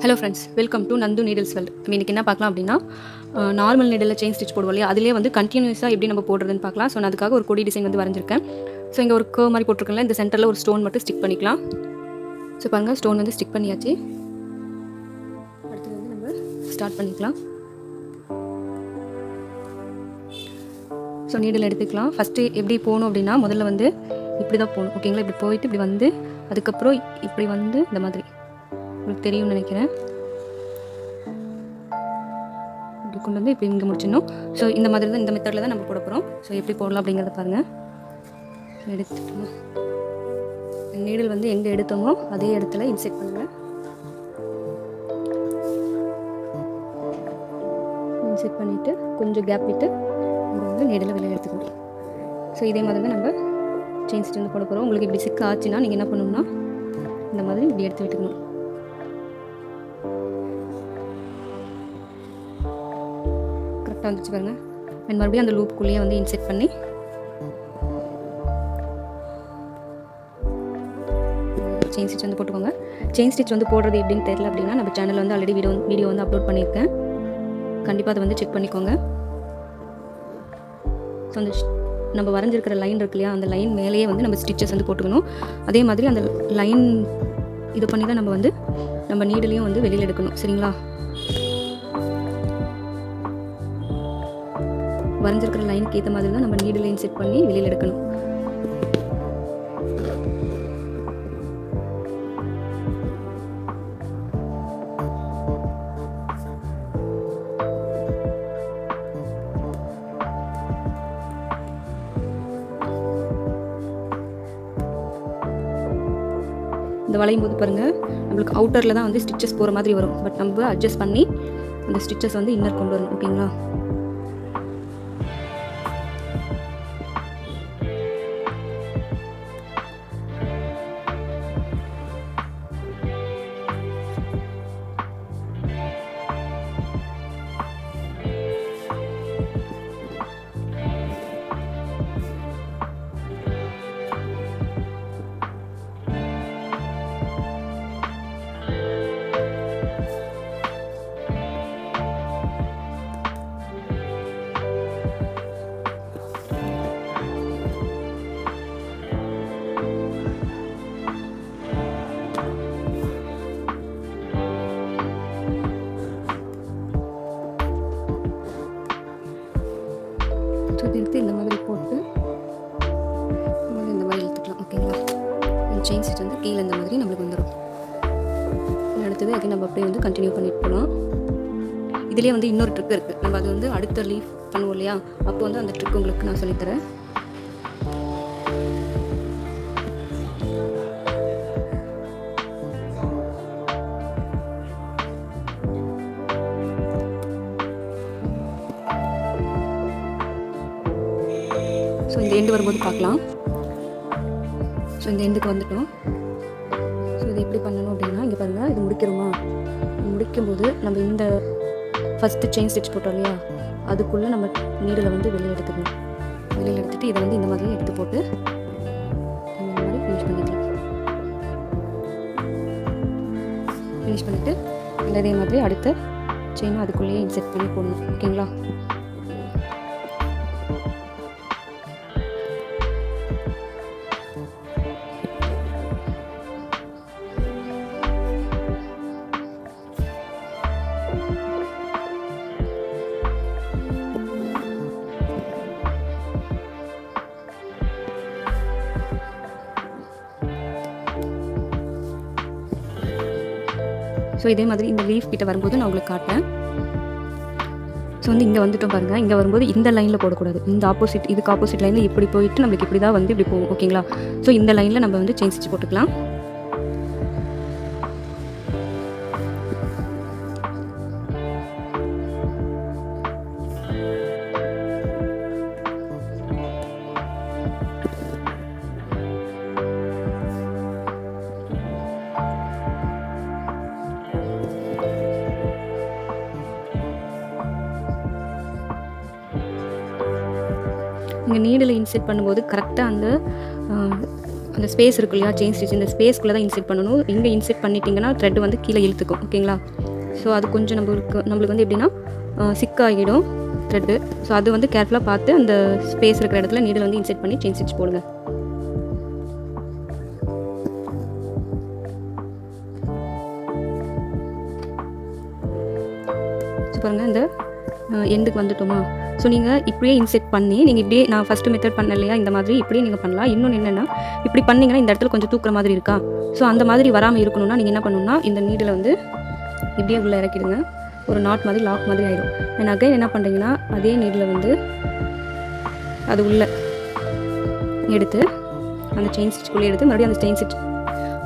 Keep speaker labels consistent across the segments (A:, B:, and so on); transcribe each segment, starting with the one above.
A: Hello friends, welcome to Nandu needles world. இன்றைக்கி என்ன பார்க்கலாம் அப்படின்னா, நார்மல் நீடில் செயின் ஸ்டிச் போடுவோம் இல்லையா, அதிலே வந்து கண்டினியூஸாக எப்படி நம்ம போடுறதுன்னு பார்க்கலாம். ஸோ நான் அதுக்காக ஒரு கொடி டிசைன் வந்து வரைஞ்சிருக்கேன். ஸோ இங்கே ஒரு கர்வ் மாதிரி போட்டிருக்கேன்ல, இந்த சென்டரில் ஒரு ஸ்டோன் மட்டும் ஸ்டிக் பண்ணிக்கலாம். ஸோ பாருங்கள், ஸ்டோன் வந்து ஸ்டிக் பண்ணியாச்சு. அடுத்து வந்து நம்ம ஸ்டார்ட் பண்ணிக்கலாம். ஸோ நீடில் எடுத்துக்கலாம். ஃபஸ்ட்டு எப்படி போகணும் அப்படின்னா, முதல்ல வந்து இப்படி தான் போகணும், ஓகேங்களா? இப்படி போயிட்டு இப்படி வந்து அதுக்கப்புறம் இப்படி வந்து இந்த மாதிரி உங்களுக்கு தெரியும்னு நினைக்கிறேன். இப்படி கொண்டு வந்து இப்படி இங்கே முடிச்சிடணும். ஸோ இந்த மாதிரி தான், இந்த மெத்தடில் தான் நம்ம போட போகிறோம். ஸோ எப்படி போடலாம் அப்படிங்கிறத பாருங்கள். எடுத்துக்கலாம். நீடில் வந்து எங்கே எடுத்தோமோ அதே இடத்துல இன்செர்ட் பண்ணுங்கள். இன்செர்ட் பண்ணிவிட்டு கொஞ்சம் கேப் விட்டு நம்ம வந்து நீடில் வெளியே எடுத்துக்கணும். ஸோ இதே மாதிரி தான் நம்ம செயின் ஸ்டிச் வந்து போட போகிறோம். உங்களுக்கு இப்படி சிக்க ஆச்சுன்னா நீங்கள் என்ன பண்ணணும்னா, இந்த மாதிரி இப்படி எடுத்து விட்டுக்கணும். கரெக்டாக வந்துச்சு பாருங்கள். அண்ட் மறுபடியும் அந்த லூப்புக்குள்ளேயே வந்து இன்செர்ட் பண்ணி செயின் ஸ்டிச் வந்து போட்டுக்கோங்க. செயின் ஸ்டிச் வந்து போடுறது எப்படின்னு தெரியல அப்படின்னா, நம்ம சேனலில் வந்து ஆல்ரெடி வீடியோ வந்து அப்லோட் பண்ணியிருக்கேன். கண்டிப்பாக அதை வந்து செக் பண்ணிக்கோங்க. ஸோ அந்த நம்ம வரைஞ்சிருக்கிற லைன் இருக்கு இல்லையா, அந்த லைன் மேலேயே வந்து நம்ம ஸ்டிச்சஸ் வந்து போட்டுக்கணும். அதே மாதிரி அந்த லைன் இது பண்ணி தான் நம்ம வந்து நம்ம நீடிலையும் வந்து வெளியில் எடுக்கணும், சரிங்களா? வரைஞ்சிருக்கிற லைனுக்கு ஏற்ற மாதிரி தான் நம்ம நீடில் இன்செர்ட் பண்ணி வெளியில் எடுக்கணும். இந்த வளையும் போது பாருங்கள், நம்மளுக்கு அவுட்டரில் தான் வந்து ஸ்டிச்சஸ் போகிற மாதிரி வரும். பட் நம்ம அட்ஜஸ்ட் பண்ணி அந்த ஸ்டிச்சஸ் வந்து இன்னர் கொண்டு வரணும், ஓகேங்களா? எடுத்து இந்த மாதிரி போட்டு இந்த மாதிரி எடுத்துக்கலாம், ஓகேங்களா? செயின் ஸ்டிச் வந்து கீழே இந்த மாதிரி நம்மளுக்கு வந்துடும். அடுத்தது அதை நம்ம அப்படியே வந்து கண்டினியூ பண்ணிட்டு போகலாம். இதுலேயே வந்து இன்னொரு ட்ரிக் இருக்குது. நம்ம அது வந்து அடுத்த லீஃப் பண்ணுவோம் இல்லையா, அப்போ வந்து அந்த ட்ரிக் உங்களுக்கு நான் சொல்லித்தரேன். ஸோ இந்த எண்டு வரும்போது பார்க்கலாம். ஸோ இந்த எண்டுக்கு வந்துட்டோம். ஸோ இது எப்படி பண்ணணும் அப்படின்னா, இங்கே பாருங்கள், இது முடிக்கிறோமா, முடிக்கும்போது நம்ம இந்த ஃபஸ்ட்டு செயின் ஸ்டிச் போட்டோம் இல்லையா, அதுக்குள்ளே நம்ம நீடில் வந்து வெளியே எடுத்துக்கணும். வெளியில் எடுத்துகிட்டு இதை வந்து இந்த மாதிரி எடுத்து போட்டு இந்த மாதிரி ஃபினிஷ் பண்ணிக்கலாம். ஃபினிஷ் பண்ணிவிட்டு இதே மாதிரி அடுத்த செயினும் அதுக்குள்ளேயே இன்செர்ட் பண்ணி போடணும், ஓகேங்களா? ஸோ இதே மாதிரி இந்த லீஃப் கிட்ட வரும்போது நான் உங்களுக்கு காட்டுறேன். ஸோ வந்து இங்கே வந்துட்டோம் பாருங்கள். இங்கே வரும்போது இந்த லைனில் போடக்கூடாது, இந்த ஆப்போசிட், இதுக்கு ஆப்போசிட் லைனில் இப்படி போயிட்டு நம்மளுக்கு இப்படி தான் வந்து இப்படி போகும், ஓகேங்களா? ஸோ இந்த லைனில் நம்ம வந்து செயின் ஸ்டிச் போட்டுக்கலாம். இங்கே நீடில் இன்செர்ட் பண்ணும்போது கரெக்டாக அந்த அந்த ஸ்பேஸ் இருக்கு இல்லையா செயின் ஸ்டிச், இந்த ஸ்பேஸ்க்குள்ளே தான் இன்செர்ட் பண்ணணும். இங்கே இன்செர்ட் பண்ணிட்டீங்கன்னா த்ரெட் வந்து கீழே இழுத்துக்கும். ஓகேங்களா? ஸோ அது கொஞ்சம் நம்மளுக்கு வந்து எப்படின்னா சிக்காகிடும் த்ரெட்டு. ஸோ அது வந்து கேர்ஃபுல்லாக பார்த்து அந்த ஸ்பேஸ் இருக்கிற இடத்துல நீடில் வந்து இன்செர்ட் பண்ணி செயின் ஸ்டிச் போடுங்க. ஸோ பாருங்கள், இந்த எண்டுக்கு வந்துட்டோமா? ஸோ நீங்கள் இப்படியே இன்செர்ட் பண்ணி நீங்கள் இப்படியே நான் ஃபஸ்ட்டு மெத்தட் பண்ண இல்லையா, இந்த மாதிரி இப்படியே நீங்கள் பண்ணலாம். இன்னொன்று என்னென்னா, இப்படி பண்ணிங்கன்னா இந்த இடத்துல கொஞ்சம் தூக்குற மாதிரி இருக்கா. ஸோ அந்த மாதிரி வராமல் இருக்கணும்னா நீங்கள் என்ன பண்ணணும்னா, இந்த நீடில் வந்து இப்படியே உள்ளே இறக்கிடுங்க. ஒரு நாட் மாதிரி லாக் மாதிரி ஆகிடும். அண்ட் அகைன் என்ன பண்ணுறீங்கன்னா, அதே நீடில் வந்து அது உள்ளே எடுத்து அந்த செயின் ஸ்டிச்சுக்குள்ளே எடுத்து மறுபடியும் அந்த செயின் ஸ்டிச்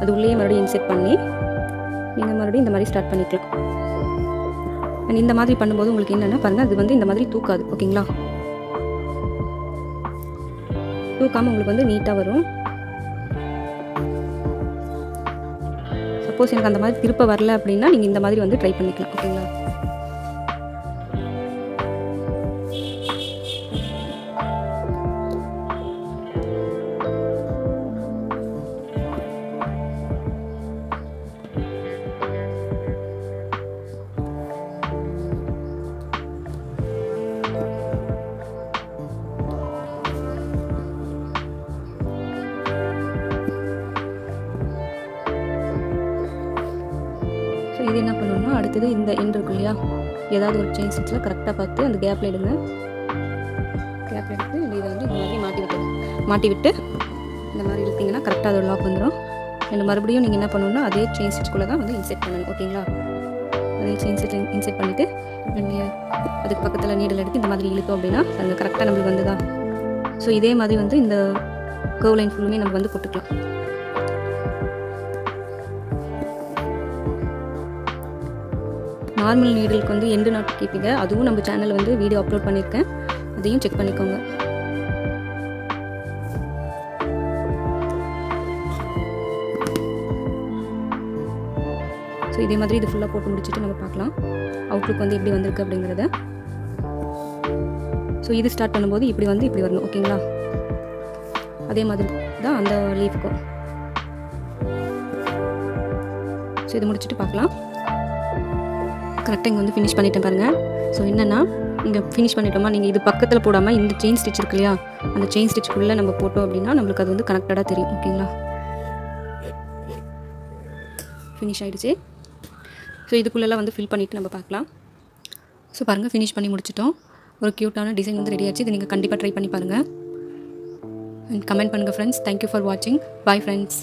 A: அது உள்ளேயே மறுபடியும் இன்செர்ட் பண்ணி நீங்கள் மறுபடியும் இந்த மாதிரி ஸ்டார்ட் பண்ணிக்கலாம். அண்ட் இந்த மாதிரி பண்ணும்போது உங்களுக்கு என்னென்னா பாருங்கள், அது வந்து இந்த மாதிரி தூக்காது. ஓகேங்களா? தூக்காமல் உங்களுக்கு வந்து நீட்டாக வரும். சப்போஸ் எனக்கு அந்த மாதிரி திருப்ப வரல அப்படின்னா நீங்கள் இந்த மாதிரி வந்து ட்ரை பண்ணிக்கலாம். ஓகேங்களா? இது என்ன பண்ணணும்னா, அடுத்தது இந்த எண்ட் இருக்கு இல்லையா, ஏதாவது ஒரு செயின் ஸ்டிச்சில் கரெக்டாக பார்த்து அந்த கேப்பில் எடுங்க. கேப்பில் எடுத்து இதை வந்து இந்த மாதிரி மாட்டி விட்டு இந்த மாதிரி இழுத்திங்கன்னா கரெக்டாக அதோட லாக் வந்துடும். அண்ட் மறுபடியும் நீங்கள் என்ன பண்ணணும்னா, அதே செயின் ஸ்டிச்சுக்குள்ளே தான் வந்து இன்செர்ட் பண்ணணும். ஓகேங்களா? அதே செயின் ஸ்டிச்சில் இன்செர்ட் பண்ணிவிட்டு அதுக்கு பக்கத்தில் நீடல் எடுத்து இந்த மாதிரி இழுத்தோம் அப்படின்னா அது கரெக்டாக நம்மளுக்கு வந்து தான். ஸோ இதே மாதிரி வந்து இந்த கர்வ் லைன் ஃபுல்லுமே நம்ம வந்து போட்டுக்கலாம். நார்மல் நீடலுக்கு வந்து எண்டு நாட் கேட்பீங்க, அதுவும் நம்ம சேனலில் வந்து வீடியோ அப்லோட் பண்ணியிருக்கேன், அதையும் செக் பண்ணிக்கோங்க. ஸோ இதே மாதிரி இது ஃபுல்லாக போட்டு முடிச்சுட்டு நம்ம பார்க்கலாம் அவுட்லுக் வந்து எப்படி வந்திருக்கு அப்படிங்கிறத. ஸோ இது ஸ்டார்ட் பண்ணும்போது இப்படி வந்து இப்படி வரணும். ஓகேங்களா? அதே மாதிரி தான் அந்த லீஃப்க்கும். ஸோ இது முடிச்சுட்டு பார்க்கலாம். கரெக்டாக இங்கே வந்து ஃபினிஷ் பண்ணிட்டேன் பாருங்கள். ஸோ என்னென்னா, இங்கே ஃபினிஷ் பண்ணிட்டோமா, நீங்கள் இது பக்கத்தில் போடாமல் இந்த செயின் ஸ்டிச் இருக்கு இல்லையா, அந்த செயின் ஸ்டிச்சுக்குள்ளே நம்ம போட்டோம் அப்படின்னா நம்மளுக்கு அது வந்து கனெக்டடாக தெரியும். ஓகேங்களா? ஃபினிஷ் ஆகிடுச்சு. ஸோ இதுக்குள்ளெல்லாம் வந்து ஃபில் பண்ணிவிட்டு நம்ம பார்க்கலாம். ஸோ பாருங்கள், ஃபினிஷ் பண்ணி முடிச்சிட்டோம். ஒரு க்யூட்டான டிசைன் வந்து ரெடி ஆச்சு. இது நீங்கள் கண்டிப்பாக ட்ரை பண்ணி பாருங்கள். அண்ட் கமெண்ட் பண்ணுங்கள் ஃப்ரெண்ட்ஸ். தேங்க்யூ ஃபார் வாட்சிங். Bye friends.